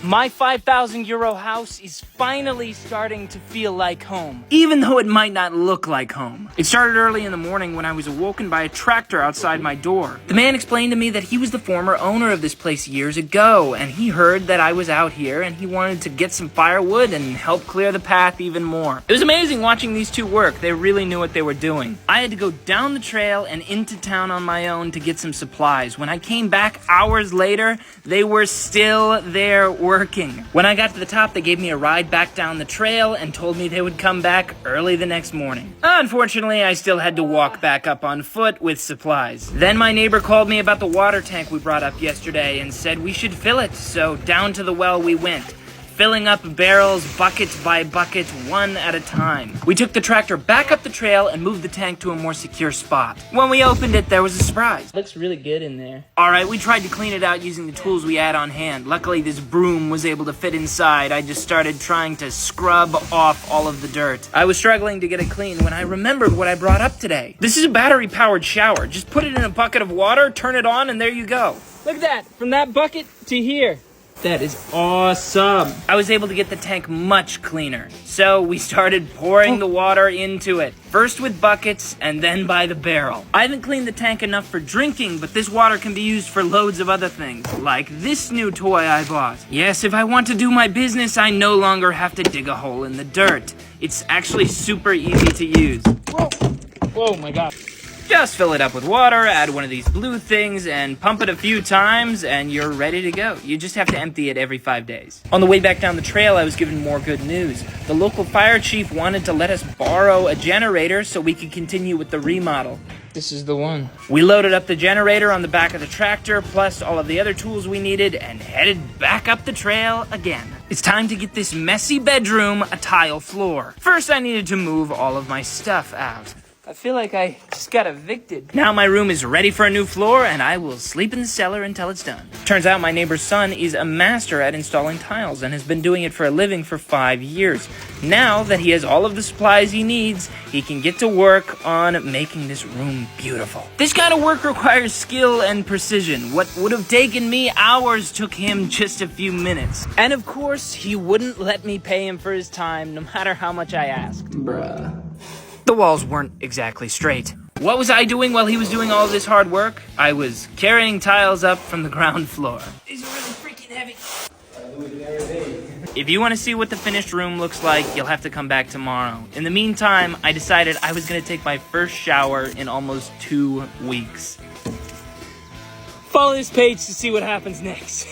My 5,000 euro house is finally starting to feel like home, even though it might not look like home. It started early in the morning when I was awoken by a tractor outside my door. The man explained to me that he was the former owner of this place years ago, and he heard that I was out here and he wanted to get some firewood and help clear the path even more. It was amazing watching these two work. They really knew what they were doing. I had to go down the trail and into town on my own to get some supplies. When I came back hours later, they were still there working. When I got to the top, they gave me a ride back down the trail and told me they would come back early the next morning. Unfortunately, I still had to walk back up on foot with supplies. Then my neighbor called me about the water tank we brought up yesterday and said we should fill it, so down to the well we went, filling up barrels bucket by bucket, one at a time. We took the tractor back up the trail and moved the tank to a more secure spot. When we opened it, there was a surprise. Looks really good in there. Alright, we tried to clean it out using the tools we had on hand. Luckily, this broom was able to fit inside. I just started trying to scrub off all of the dirt. I was struggling to get it clean when I remembered what I brought up today. This is a battery-powered shower. Just put it in a bucket of water, turn it on, and there you go. Look at that, from that bucket to here. That is awesome. I was able to get the tank much cleaner. So we started pouring the water into it. First with buckets and then by the barrel. I haven't cleaned the tank enough for drinking, but this water can be used for loads of other things. Like this new toy I bought. Yes, if I want to do my business, I no longer have to dig a hole in the dirt. It's actually super easy to use. Whoa, whoa my God. Just fill it up with water, add one of these blue things, and pump it a few times, and you're ready to go. You just have to empty it every 5 days. On the way back down the trail, I was given more good news. The local fire chief wanted to let us borrow a generator so we could continue with the remodel. This is the one. We loaded up the generator on the back of the tractor, plus all of the other tools we needed, and headed back up the trail again. It's time to get this messy bedroom a tile floor. First, I needed to move all of my stuff out. I feel like I just got evicted. Now my room is ready for a new floor, and I will sleep in the cellar until it's done. Turns out my neighbor's son is a master at installing tiles and has been doing it for a living for 5 years. Now that he has all of the supplies he needs, he can get to work on making this room beautiful. This kind of work requires skill and precision. What would have taken me hours took him just a few minutes. And of course, he wouldn't let me pay him for his time, no matter how much I asked. Bruh. The walls weren't exactly straight. What was I doing while he was doing all of this hard work? I was carrying tiles up from the ground floor. These are really freaking heavy. If you want to see what the finished room looks like, you'll have to come back tomorrow. In the meantime, I decided I was going to take my first shower in almost 2 weeks. Follow this page to see what happens next.